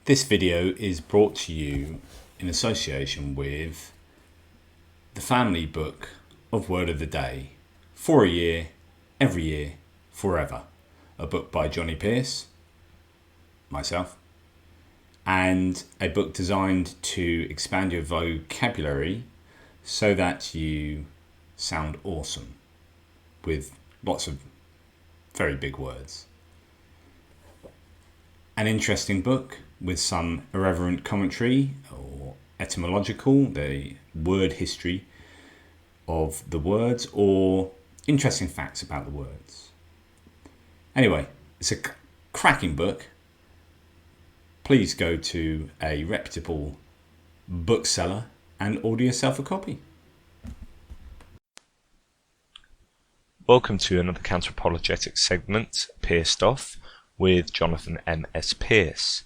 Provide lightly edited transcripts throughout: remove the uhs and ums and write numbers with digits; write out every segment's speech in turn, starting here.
This video is brought to you in association with the family book of Word of the Day, for a year, every year, forever. A book by Johnny Pearce, myself, and a book designed to expand your vocabulary so that you sound awesome with lots of very big words. An interesting book with some irreverent commentary or etymological, the word history of the words, or interesting facts about the words. Anyway, it's a cracking book. Please go to a reputable bookseller and order yourself a copy. Welcome to another counter-apologetic segment, Pearced Off, with Jonathan M.S. Pearce.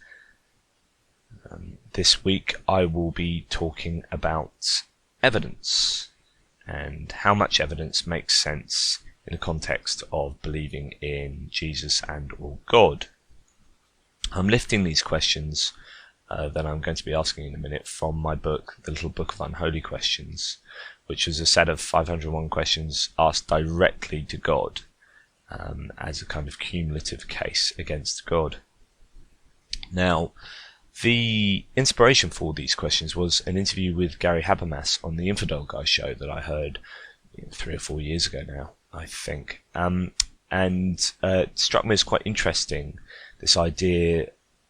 This week I will be talking about evidence and how much evidence makes sense in the context of believing in Jesus and or God. I'm lifting these questions that I'm going to be asking in a minute from my book, The Little Book of Unholy Questions, which was a set of 501 questions asked directly to God as a kind of cumulative case against God. Now, the inspiration for these questions was an interview with Gary Habermas on the Infidel Guy show that I heard 3 or 4 years ago now, I think. It struck me as quite interesting, this idea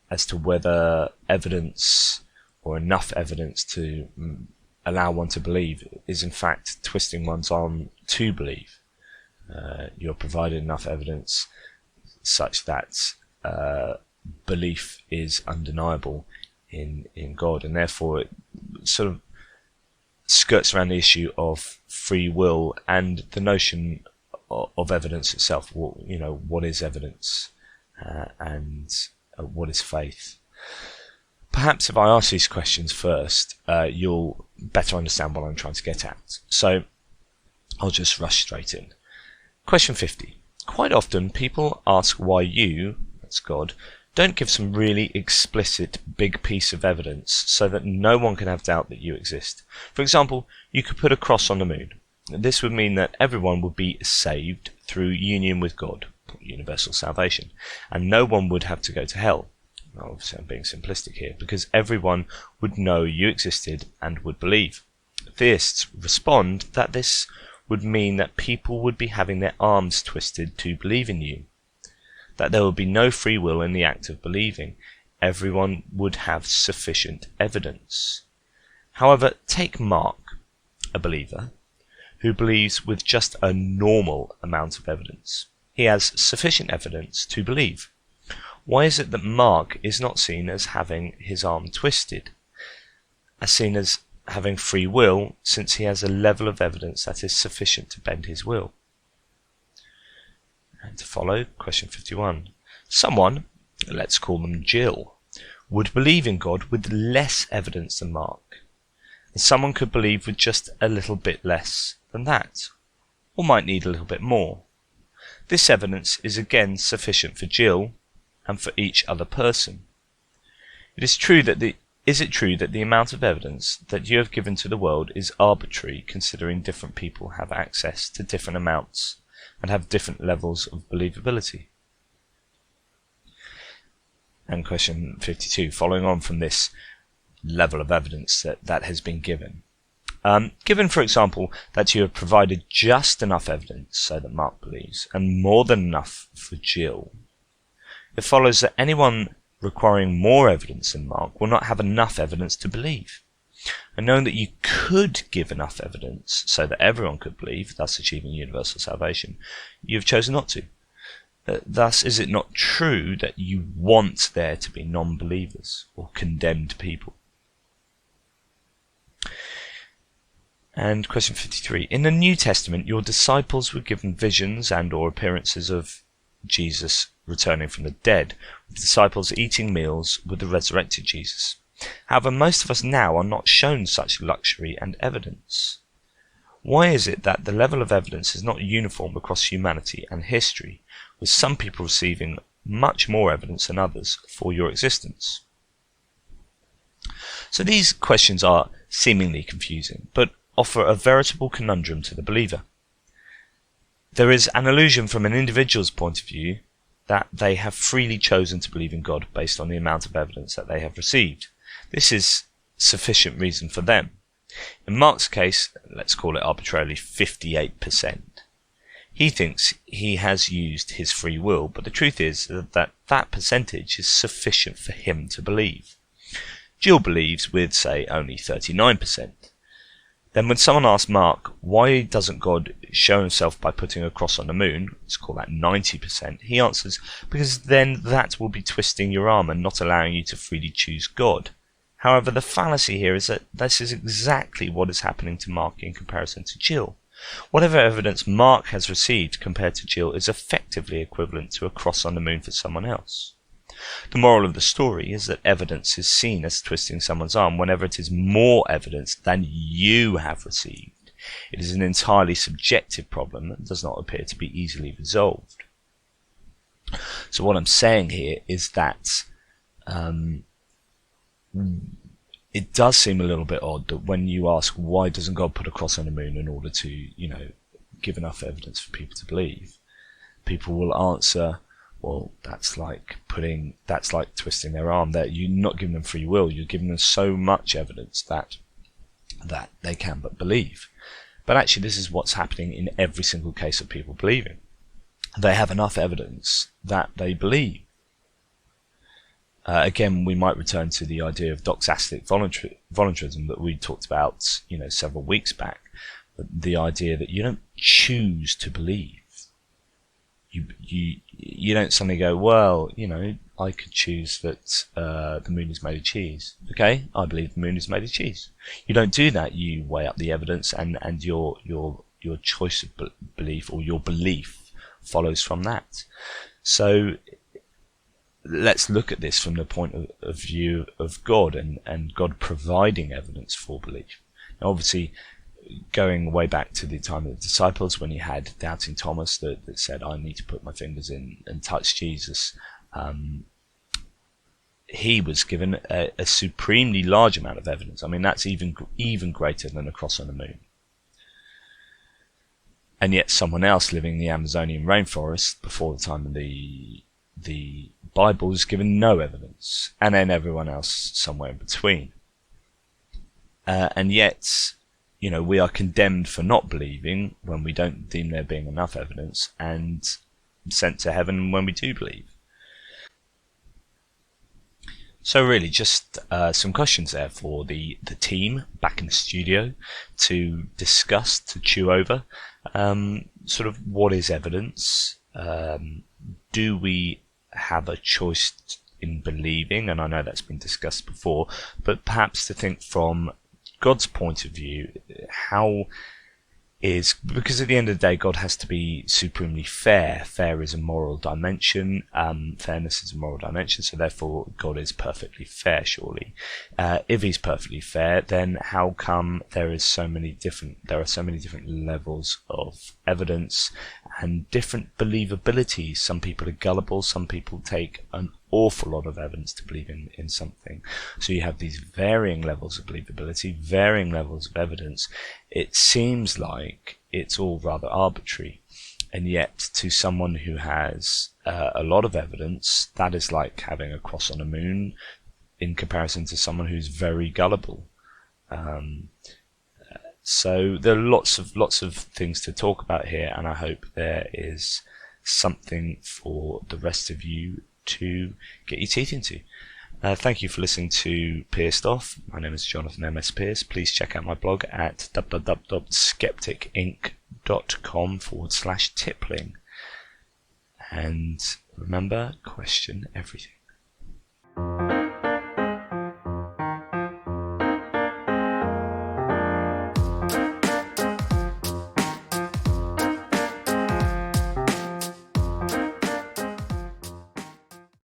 as to whether evidence or enough evidence to allow one to believe is in fact twisting one's arm to believe. You're provided enough evidence such that belief is undeniable in God, and therefore it sort of skirts around the issue of free will and the notion of evidence itself. What is evidence and what is faith? Perhaps if I ask these questions first, you'll better understand what I'm trying to get at. So I'll just rush straight in. Question 50. Quite often people ask why you, that's God, don't give some really explicit big piece of evidence so that no one can have doubt that you exist. For example, you could put a cross on the moon. This would mean that everyone would be saved through union with God, universal salvation, and no one would have to go to hell. Obviously I'm being simplistic here, because everyone would know you existed and would believe. Theists respond that this would mean that people would be having their arms twisted to believe in you, that there would be no free will in the act of believing. Everyone would have sufficient evidence. However, take Mark, a believer, who believes with just a normal amount of evidence. He has sufficient evidence to believe. Why is it that Mark is not seen as having his arm twisted, as seen as having free will, since he has a level of evidence that is sufficient to bend his will? And to follow, question 51. Someone, let's call them Jill, would believe in God with less evidence than Mark. And someone could believe with just a little bit less than that, or might need a little bit more. This evidence is again sufficient for Jill and for each other person. Is it true that the amount of evidence that you have given to the world is arbitrary, considering different people have access to different amounts and have different levels of believability? And question 52, following on from this level of evidence that has been given. Given, for example, that you have provided just enough evidence so that Mark believes, and more than enough for Jill, it follows that anyone requiring more evidence than Mark will not have enough evidence to believe. And knowing that you could give enough evidence so that everyone could believe, thus achieving universal salvation, you have chosen not to. Thus, is it not true that you want there to be non-believers or condemned people? And question 53. In the New Testament, your disciples were given visions and or appearances of Jesus returning from the dead, with disciples eating meals with the resurrected Jesus. However, most of us now are not shown such luxury and evidence. Why is it that the level of evidence is not uniform across humanity and history, with some people receiving much more evidence than others for your existence? So these questions are seemingly confusing, but offer a veritable conundrum to the believer. There is an illusion from an individual's point of view that they have freely chosen to believe in God based on the amount of evidence that they have received. This is sufficient reason for them. In Mark's case, let's call it arbitrarily 58%. He thinks he has used his free will, but the truth is that percentage is sufficient for him to believe. Jill believes with, say, only 39%. Then when someone asks Mark, why doesn't God show himself by putting a cross on the moon, let's call that 90%, he answers, because then that will be twisting your arm and not allowing you to freely choose God. However, the fallacy here is that this is exactly what is happening to Mark in comparison to Jill. Whatever evidence Mark has received compared to Jill is effectively equivalent to a cross on the moon for someone else. The moral of the story is that evidence is seen as twisting someone's arm whenever it is more evidence than you have received. It is an entirely subjective problem that does not appear to be easily resolved. So what I'm saying here is that it does seem a little bit odd that when you ask why doesn't God put a cross on the moon in order to, give enough evidence for people to believe, people will answer, well, that's like twisting their arm. That you're not giving them free will, you're giving them so much evidence that they can but believe. But actually this is what's happening in every single case of people believing. They have enough evidence that they believe. Again, we might return to the idea of doxastic voluntarism that we talked about, several weeks back. The idea that you don't choose to believe. You don't suddenly go, well, I could choose that the moon is made of cheese. Okay, I believe the moon is made of cheese. You don't do that. You weigh up the evidence, and your choice of belief, or your belief, follows from that. So let's look at this from the point of view of God and God providing evidence for belief. Now, obviously, going way back to the time of the disciples, when you had doubting Thomas that said, I need to put my fingers in and touch Jesus, he was given a supremely large amount of evidence. I mean, that's even greater than a cross on the moon. And yet someone else living in the Amazonian rainforest before the time of the Bible is given no evidence, and then everyone else somewhere in between. And yet, we are condemned for not believing when we don't deem there being enough evidence, and sent to heaven when we do believe. So really, just some questions there for the team back in the studio to discuss, to chew over. Sort of what is evidence? Do we have a choice in believing? And I know that's been discussed before, but perhaps to think from God's point of view, because at the end of the day, God has to be supremely fair. Fair is a moral dimension. Fairness is a moral dimension. So therefore, God is perfectly fair, surely. If he's perfectly fair, then how come there are so many different levels of evidence and different believability? Some people are gullible. Some people take an awful lot of evidence to believe in something. So you have these varying levels of believability, varying levels of evidence. It seems like it's all rather arbitrary, and yet to someone who has a lot of evidence, that is like having a cross on a moon in comparison to someone who's very gullible. So there are lots of things to talk about here, and I hope there is something for the rest of you to get your teeth into. Thank you for listening to Pearced Off. My name is Jonathan M.S. Pearce. Please check out my blog at www.skepticinc.com/tippling. And remember, question everything.